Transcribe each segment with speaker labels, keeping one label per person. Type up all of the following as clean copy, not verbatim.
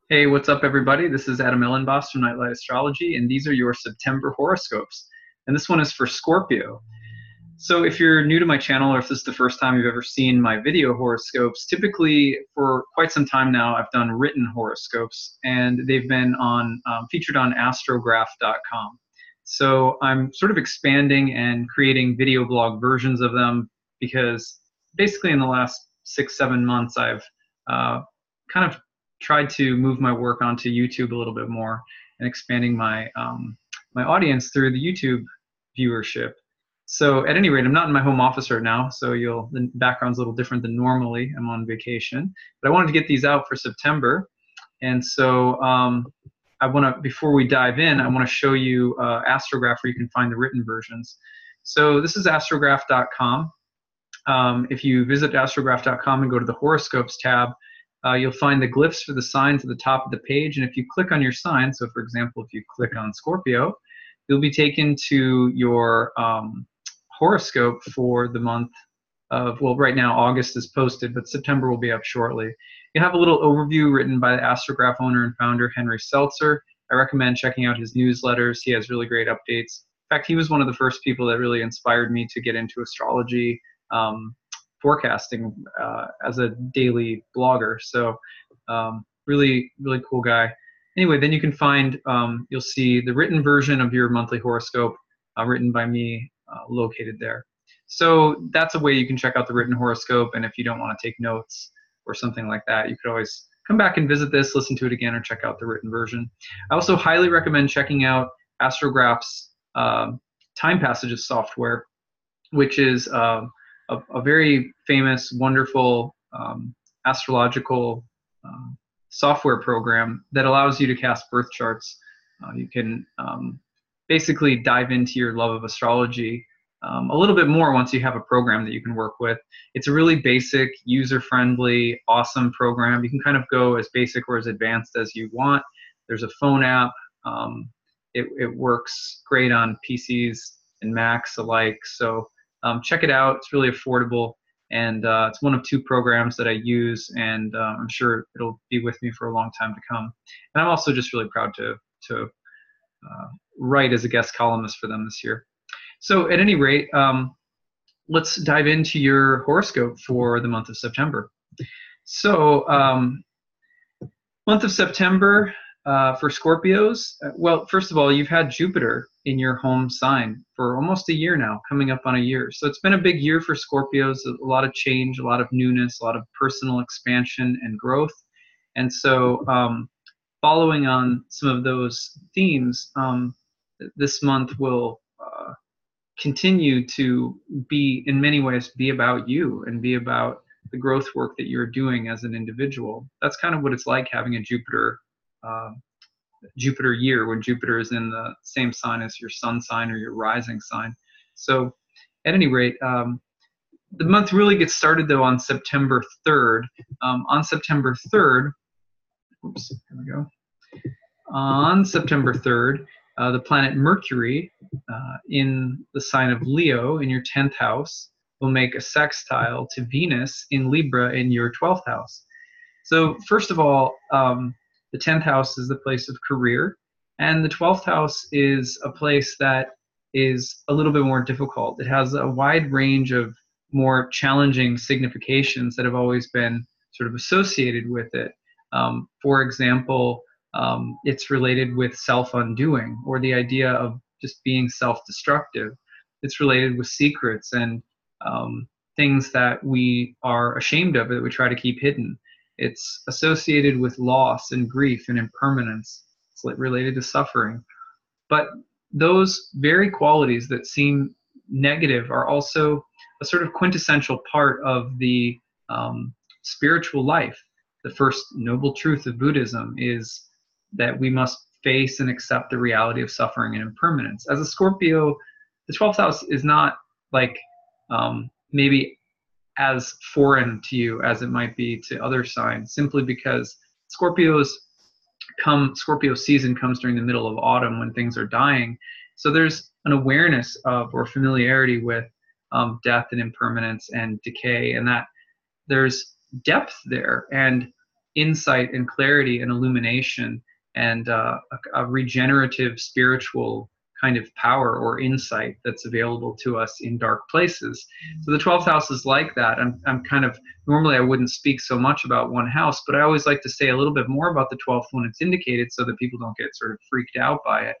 Speaker 1: Hey, what's up, everybody? This is Elenbaas from Nightlight Astrology, and these are your September horoscopes. And this one is for Scorpio. So, if you're new to my channel, or if this is the first time you've ever seen my video horoscopes, typically for quite some time now, I've done written horoscopes, and they've been featured on astrograph.com. So, I'm sort of expanding and creating video blog versions of them because basically in the last 6, 7 months, I've kind of tried to move my work onto YouTube a little bit more and expanding my audience through the YouTube viewership. So at any rate, I'm not in my home office right now, so the background's a little different than normally. I'm on vacation, but I wanted to get these out for September, and so before we dive in, I want to show you Astrograph where you can find the written versions. So this is astrograph.com. If you visit astrograph.com and go to the horoscopes tab, you'll find the glyphs for the signs at the top of the page, and if you click on your sign, so for example, if you click on Scorpio, you'll be taken to your horoscope for the month of, well, right now August is posted, but September will be up shortly. You have a little overview written by the Astrograph owner and founder, Henry Seltzer. I recommend checking out his newsletters. He has really great updates. In fact, he was one of the first people that really inspired me to get into astrology forecasting as a daily blogger. So really, really cool guy. Anyway, then you can find, you'll see the written version of your monthly horoscope written by me located there. So that's a way you can check out the written horoscope, and if you don't want to take notes or something like that, you could always come back and visit this, listen to it again, or check out the written version. I also highly recommend checking out Astrograph's Time Passages software, which is a very famous, wonderful astrological software program that allows you to cast birth charts. You can basically dive into your love of astrology a little bit more once you have a program that you can work with. It's a really basic, user-friendly, awesome program. You can kind of go as basic or as advanced as you want. There's a phone app. It works great on PCs and Macs alike. So check it out. It's really affordable, and it's one of 2 programs that I use, and I'm sure it'll be with me for a long time to come. And I'm also just really proud to write as a guest columnist for them this year. So at any rate, let's dive into your horoscope for the month of September. So month of September for Scorpios, well, first of all, you've had Jupiter in your home sign for almost a year now, coming up on a year. So it's been a big year for Scorpios, a lot of change, a lot of newness, a lot of personal expansion and growth. And so following on some of those themes, this month will continue to be, in many ways, be about you and be about the growth work that you're doing as an individual. That's kind of what it's like having a Jupiter year, when Jupiter is in the same sign as your sun sign or your rising sign. So at any rate, the month really gets started though on September 3rd. On September 3rd, oops, here we go. On September 3rd, the planet Mercury in the sign of Leo in your 10th house will make a sextile to Venus in Libra in your 12th house. So first of all, the 10th house is the place of career, and the 12th house is a place that is a little bit more difficult. It has a wide range of more challenging significations that have always been sort of associated with it. For example, it's related with self-undoing, or the idea of just being self-destructive. It's related with secrets and things that we are ashamed of, that we try to keep hidden. It's associated with loss and grief and impermanence. It's related to suffering. But those very qualities that seem negative are also a sort of quintessential part of the spiritual life. The first noble truth of Buddhism is that we must face and accept the reality of suffering and impermanence. As a Scorpio, the 12th house is not like maybe as foreign to you as it might be to other signs, simply because Scorpio season comes during the middle of autumn when things are dying. So there's an awareness of, or familiarity with, death and impermanence and decay, and that there's depth there. And insight and clarity and illumination and a regenerative spiritual kind of power or insight that's available to us in dark places. So the 12th house is like that. I'm kind of, normally I wouldn't speak so much about one house, but I always like to say a little bit more about the 12th when it's indicated so that people don't get sort of freaked out by it.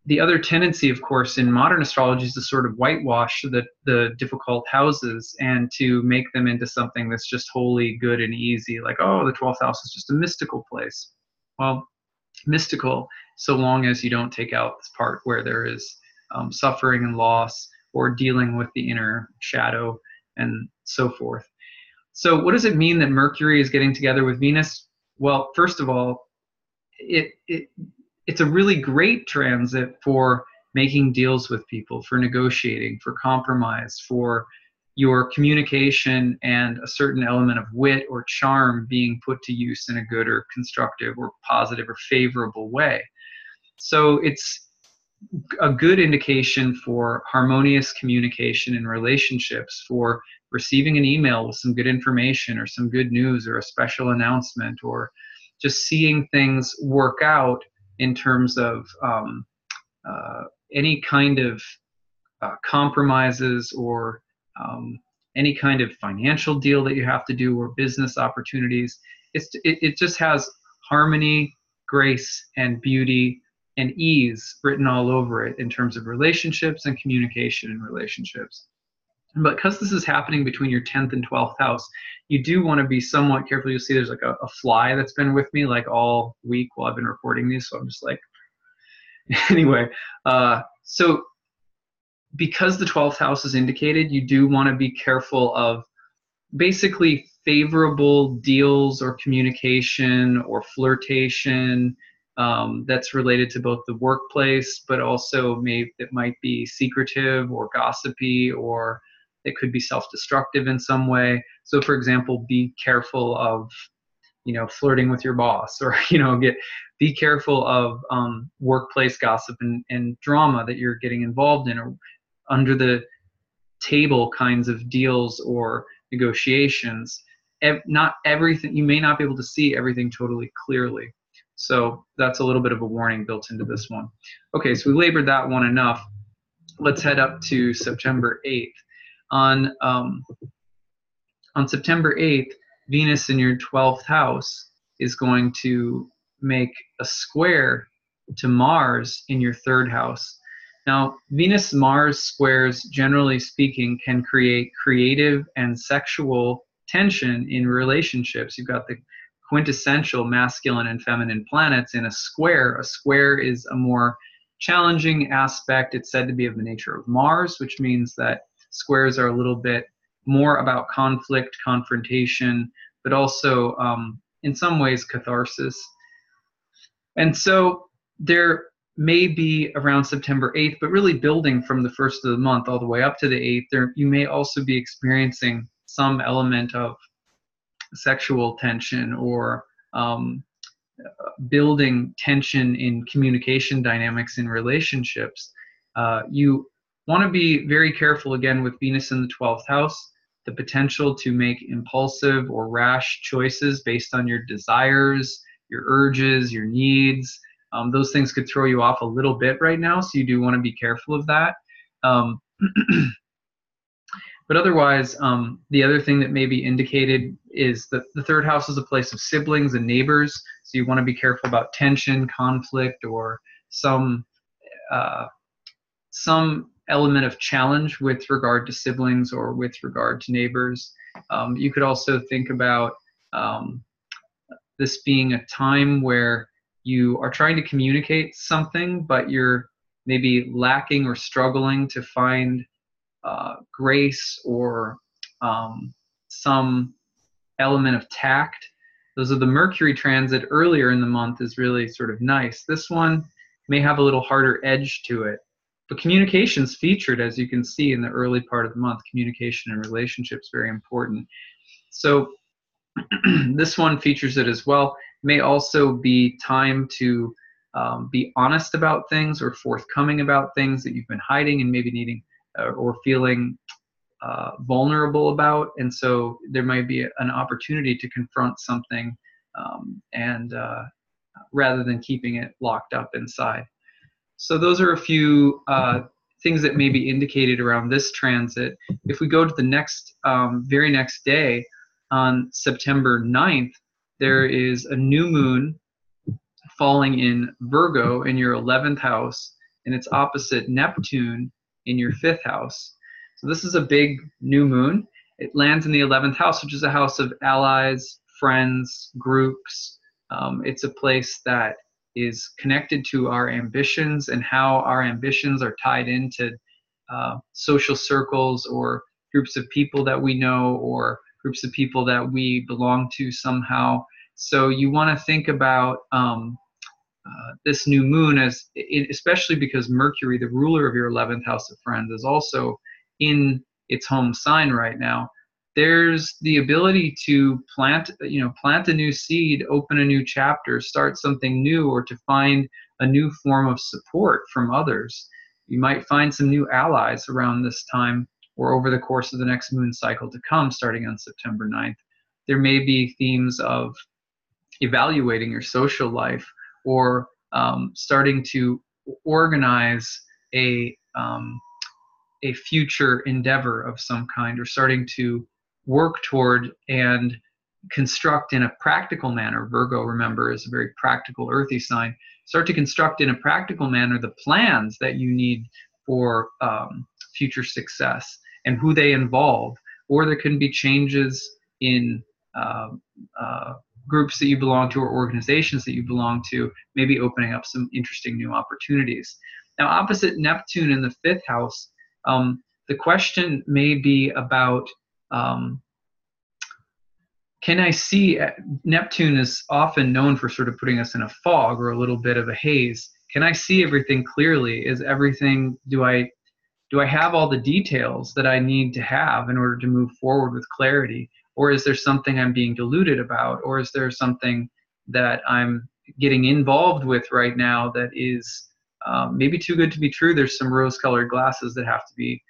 Speaker 1: The other tendency, of course, in modern astrology is to sort of whitewash the difficult houses and to make them into something that's just wholly good and easy, like, oh, the 12th house is just a mystical place. Well, mystical so long as you don't take out this part where there is suffering and loss or dealing with the inner shadow and so forth. So what does it mean that Mercury is getting together with Venus? Well, first of all, it's a really great transit for making deals with people, for negotiating, for compromise, for your communication and a certain element of wit or charm being put to use in a good or constructive or positive or favorable way. So it's a good indication for harmonious communication in relationships, for receiving an email with some good information or some good news or a special announcement, or just seeing things work out in terms of any kind of compromises or any kind of financial deal that you have to do or business opportunities. It just has harmony, grace, and beauty and ease written all over it in terms of relationships and communication in relationships. But because this is happening between your 10th and 12th house, you do want to be somewhat careful. You'll see there's like a fly that's been with me like all week while I've been recording these. So I'm just like, anyway. So because the 12th house is indicated, you do want to be careful of basically favorable deals or communication or flirtation that's related to both the workplace, but also it might be secretive or gossipy, or it could be self-destructive in some way. So for example, be careful of, flirting with your boss, or, be careful of workplace gossip and drama that you're getting involved in, or under the table kinds of deals or negotiations. Not everything, you may not be able to see everything totally clearly. So that's a little bit of a warning built into this one. Okay, so we labored that one enough. Let's head up to September 8th. On September 8th, Venus in your 12th house is going to make a square to Mars in your 3rd house. Now, Venus-Mars squares, generally speaking, can create creative and sexual tension in relationships. You've got the quintessential masculine and feminine planets in a square. A square is a more challenging aspect. It's said to be of the nature of Mars, which means that squares are a little bit more about conflict, confrontation, but also in some ways catharsis. And so there may be around September 8th, but really building from the 1st of the month all the way up to the 8th, you may also be experiencing some element of sexual tension or building tension in communication dynamics in relationships. You want to be very careful, again, with Venus in the 12th house, the potential to make impulsive or rash choices based on your desires, your urges, your needs. Those things could throw you off a little bit right now, so you do want to be careful of that. But otherwise, the other thing that may be indicated is that the 3rd house is a place of siblings and neighbors, so you want to be careful about tension, conflict, or some element of challenge with regard to siblings or with regard to neighbors. You could also think about this being a time where you are trying to communicate something, but you're maybe lacking or struggling to find grace or some element of tact. Those are the Mercury transit earlier in the month is really sort of nice. This one may have a little harder edge to it. But communication's featured, as you can see, in the early part of the month. Communication and relationships very important. So this one features it as well. May also be time to be honest about things or forthcoming about things that you've been hiding and maybe needing or feeling vulnerable about, and so there might be an opportunity to confront something, and rather than keeping it locked up inside. So those are a few things that may be indicated around this transit. If we go to the next, very next day, on September 9th, there is a new moon falling in Virgo in your 11th house, and it's opposite Neptune in your 5th house. So this is a big new moon. It lands in the 11th house, which is a house of allies, friends, groups. It's a place that is connected to our ambitions and how our ambitions are tied into social circles or groups of people that we know or groups of people that we belong to somehow. So you want to think about this new moon as, especially because Mercury, the ruler of your 11th house of friends, is also in its home sign right now. There's the ability to plant a new seed, open a new chapter, start something new, or to find a new form of support from others. You might find some new allies around this time or over the course of the next moon cycle to come, starting on September 9th. There may be themes of evaluating your social life, or starting to organize a future endeavor of some kind, or starting to work toward and construct in a practical manner. Virgo, remember, is a very practical earthy sign. Start to construct in a practical manner the plans that you need for future success and who they involve. Or there can be changes in groups that you belong to or organizations that you belong to, maybe opening up some interesting new opportunities. Now, opposite Neptune in the 5th house, the question may be about, can I see, Neptune is often known for sort of putting us in a fog or a little bit of a haze. Can I see everything clearly? Is everything, do I have all the details that I need to have in order to move forward with clarity? Or is there something I'm being deluded about? Or is there something that I'm getting involved with right now that is maybe too good to be true? There's some rose-colored glasses that have to be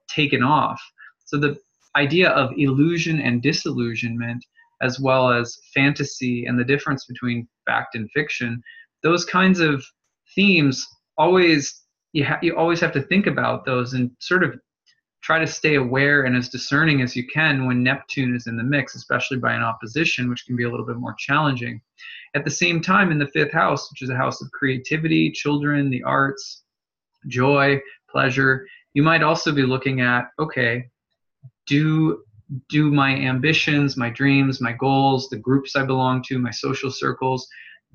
Speaker 1: taken off. So the idea of illusion and disillusionment, as well as fantasy and the difference between fact and fiction, those kinds of themes, always you always have to think about those and sort of try to stay aware and as discerning as you can when Neptune is in the mix, especially by an opposition, which can be a little bit more challenging. At the same time, in the 5th house, which is a house of creativity, children, the arts, joy, pleasure, you might also be looking at, okay, do my ambitions, my dreams, my goals, the groups I belong to, my social circles,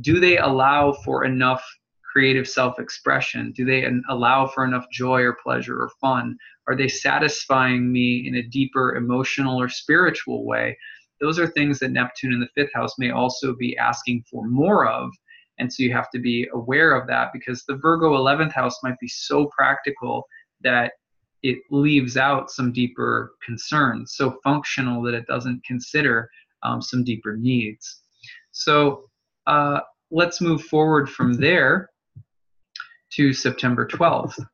Speaker 1: do they allow for enough creative self-expression? Do they allow for enough joy or pleasure or fun? Are they satisfying me in a deeper emotional or spiritual way? Those are things that Neptune in the 5th house may also be asking for more of. And so you have to be aware of that, because the Virgo 11th house might be so practical that it leaves out some deeper concerns, so functional that it doesn't consider some deeper needs. So let's move forward from there to September 12th.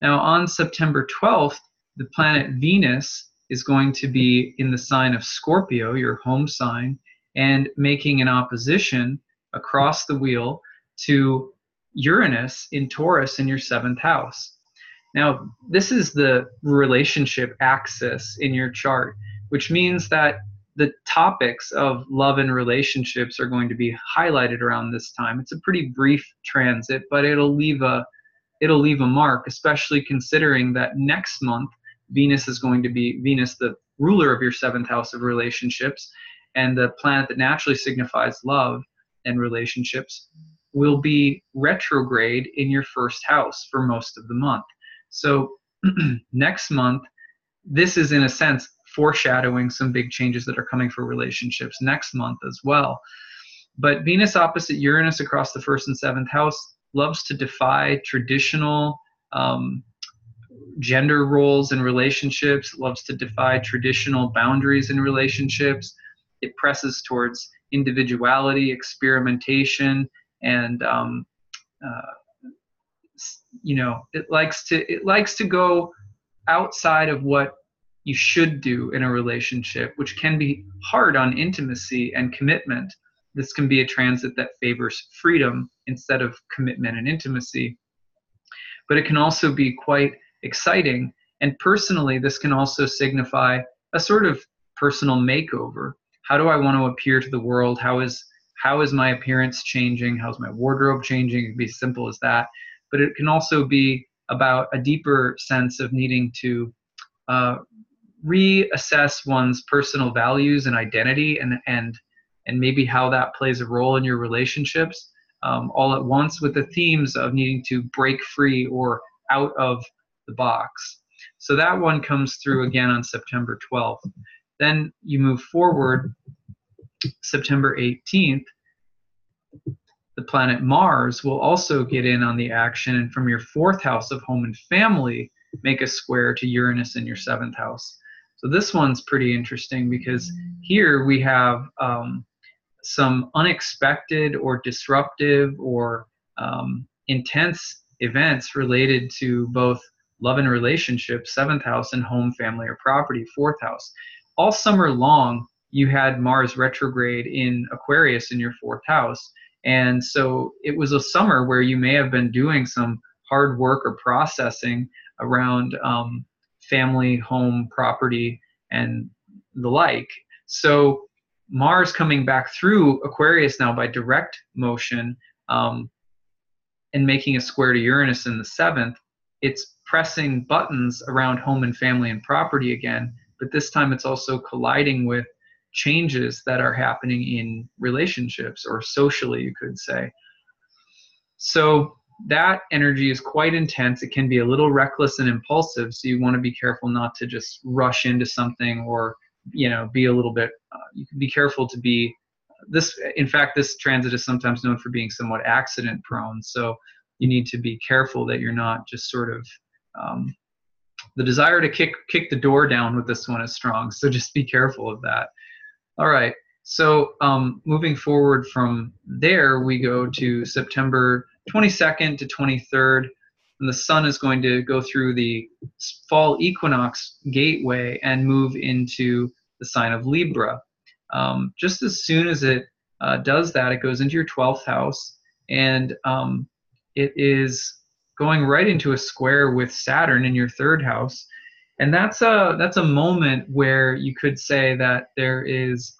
Speaker 1: Now, on September 12th, the planet Venus is going to be in the sign of Scorpio, your home sign, and making an opposition across the wheel to Uranus in Taurus in your 7th house. Now, this is the relationship axis in your chart, which means that the topics of love and relationships are going to be highlighted around this time. It's a pretty brief transit, but it'll leave a mark, especially considering that next month Venus is going to be, Venus, the ruler of your 7th house of relationships, and the planet that naturally signifies love and relationships, will be retrograde in your 1st house for most of the month. So next month, this is in a sense foreshadowing some big changes that are coming for relationships next month as well. But Venus opposite Uranus across the 1st and 7th house loves to defy traditional gender roles in relationships, loves to defy traditional boundaries in relationships. It presses towards individuality, experimentation, and it likes to go outside of what you should do in a relationship, which can be hard on intimacy and commitment. This can be a transit that favors freedom instead of commitment and intimacy. But it can also be quite exciting. And personally, this can also signify a sort of personal makeover. How do I want to appear to the world? How is my appearance changing? How's my wardrobe changing? It can be as simple as that. But it can also be about a deeper sense of needing to reassess one's personal values and identity, and maybe how that plays a role in your relationships, all at once, with the themes of needing to break free or out of the box. So that one comes through again on September 12th. Then you move forward, September 18th, the planet Mars will also get in on the action, and from your 4th house of home and family, make a square to Uranus in your 7th house. So this one's pretty interesting because here we have some unexpected or disruptive or intense events related to both love and relationships, 7th house, and home, family, or property, 4th house. All summer long, you had Mars retrograde in Aquarius in your 4th house. And so it was a summer where you may have been doing some hard work or processing around family, home, property, and the like. So Mars coming back through Aquarius now by direct motion and making a square to Uranus in the 7th, it's pressing buttons around home and family and property again, but this time it's also colliding with changes that are happening in relationships, or socially, you could say. So that energy is quite intense. It can be a little reckless and impulsive, so you want to be careful not to just rush into something, or be a little bit, you can be careful to be, in fact, this transit is sometimes known for being somewhat accident prone, so you need to be careful that you're not just sort of, the desire to kick the door down with this one is strong, so just be careful of that. All right, so moving forward from there, we go to September 22nd to 23rd, and the sun is going to go through the fall equinox gateway and move into the sign of Libra. Just as soon as it does that, it goes into your 12th house, and it is going right into a square with Saturn in your 3rd house. And that's a moment where you could say that there is,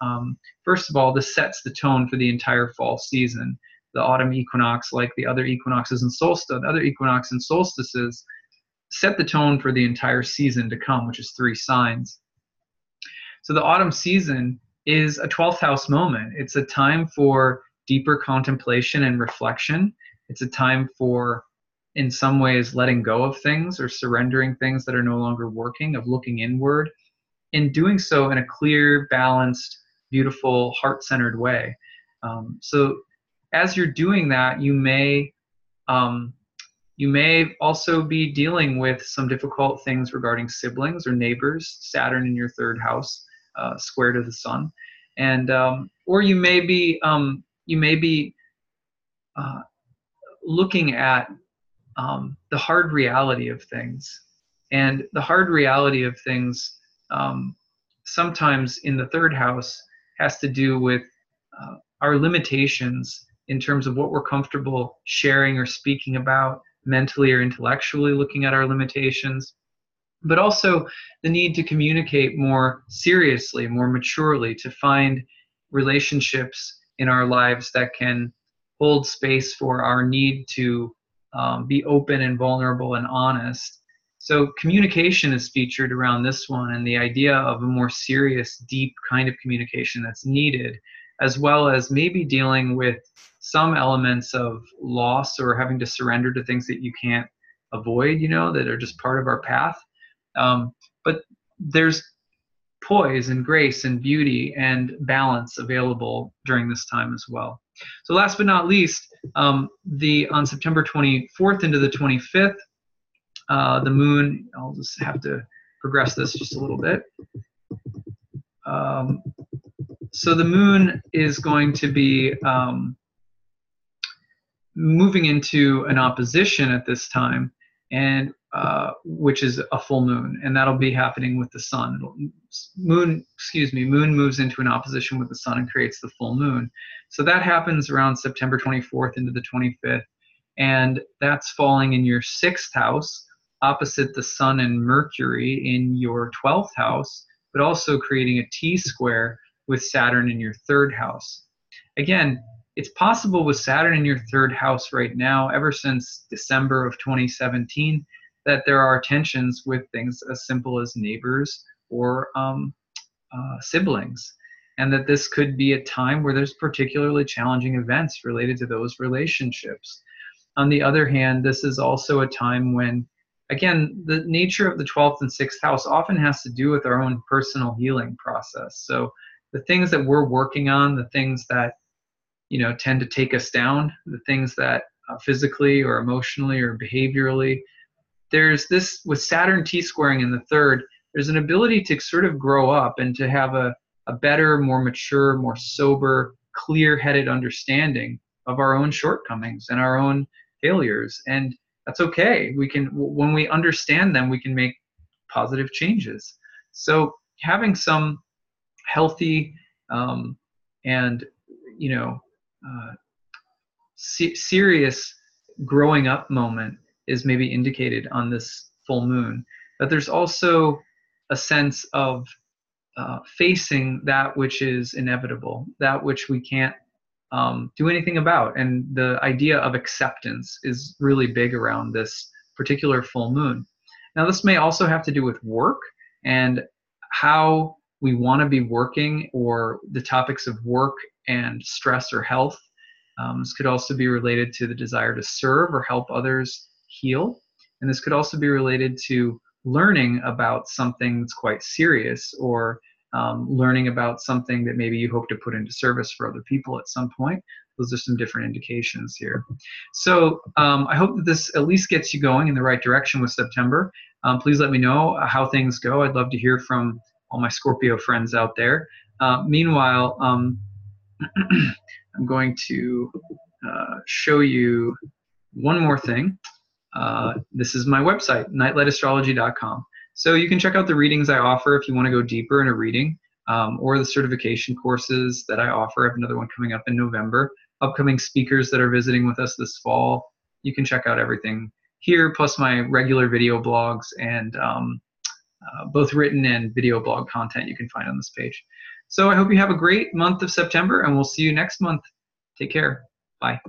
Speaker 1: first of all, this sets the tone for the entire fall season. The autumn equinox, like the other equinoxes and solstices, set the tone for the entire season to come, which is 3 signs. So the autumn season is a 12th house moment. It's a time for deeper contemplation and reflection. It's a time for, in some ways, letting go of things or surrendering things that are no longer working, of looking inward, in doing so in a clear, balanced, beautiful, heart-centered way. So as you're doing that, you may also be dealing with some difficult things regarding siblings or neighbors, Saturn in your 3rd house, square to the sun, and or you may be looking at the hard reality of things. And the hard reality of things sometimes in the 3rd house has to do with our limitations in terms of what we're comfortable sharing or speaking about mentally or intellectually, looking at our limitations, but also the need to communicate more seriously, more maturely, to find relationships in our lives that can hold space for our need to be open and vulnerable and honest. So communication is featured around this one, and the idea of a more serious, deep kind of communication that's needed, as well as maybe dealing with some elements of loss or having to surrender to things that you can't avoid, that are just part of our path. But there's poise and grace and beauty and balance available during this time as well. So last but not least, on September 24th into the 25th, the moon, I'll just have to progress this just a little bit. So the moon is going to be moving into an opposition at this time, and which is a full moon, and that'll be happening with the sun. Moon moves into an opposition with the sun and creates the full moon. So that happens around September 24th into the 25th, and that's falling in your 6th house, opposite the sun and Mercury in your 12th house, but also creating a T-square with Saturn in your 3rd house. Again, it's possible with Saturn in your 3rd house right now, ever since December of 2017, that there are tensions with things as simple as neighbors or siblings, and that this could be a time where there's particularly challenging events related to those relationships. On the other hand, this is also a time when, again, the nature of the 12th and 6th house often has to do with our own personal healing process. So the things that we're working on, the things that tend to take us down, the things that physically or emotionally or behaviorally, there's this with Saturn T-squaring in the 3rd, there's an ability to sort of grow up and to have a better, more mature, more sober, clear-headed understanding of our own shortcomings and our own failures. And that's okay. When we understand them, we can make positive changes. So having some healthy and serious growing up moment is maybe indicated on this full moon. But there's also a sense of facing that which is inevitable, that which we can't do anything about. And the idea of acceptance is really big around this particular full moon. Now, this may also have to do with work and how we want to be working, or the topics of work and stress or health. This could also be related to the desire to serve or help others heal. And this could also be related to learning about something that's quite serious, or learning about something that maybe you hope to put into service for other people at some point. Those are some different indications here. So I hope that this at least gets you going in the right direction with September. Please let me know how things go. I'd love to hear from all my Scorpio friends out there. Meanwhile, I'm going to show you one more thing. This is my website, nightlightastrology.com. So you can check out the readings I offer if you want to go deeper in a reading, or the certification courses that I offer. I have another one coming up in November. Upcoming speakers that are visiting with us this fall. You can check out everything here, plus my regular video blogs and both written and video blog content you can find on this page. So I hope you have a great month of September, and we'll see you next month. Take care. Bye.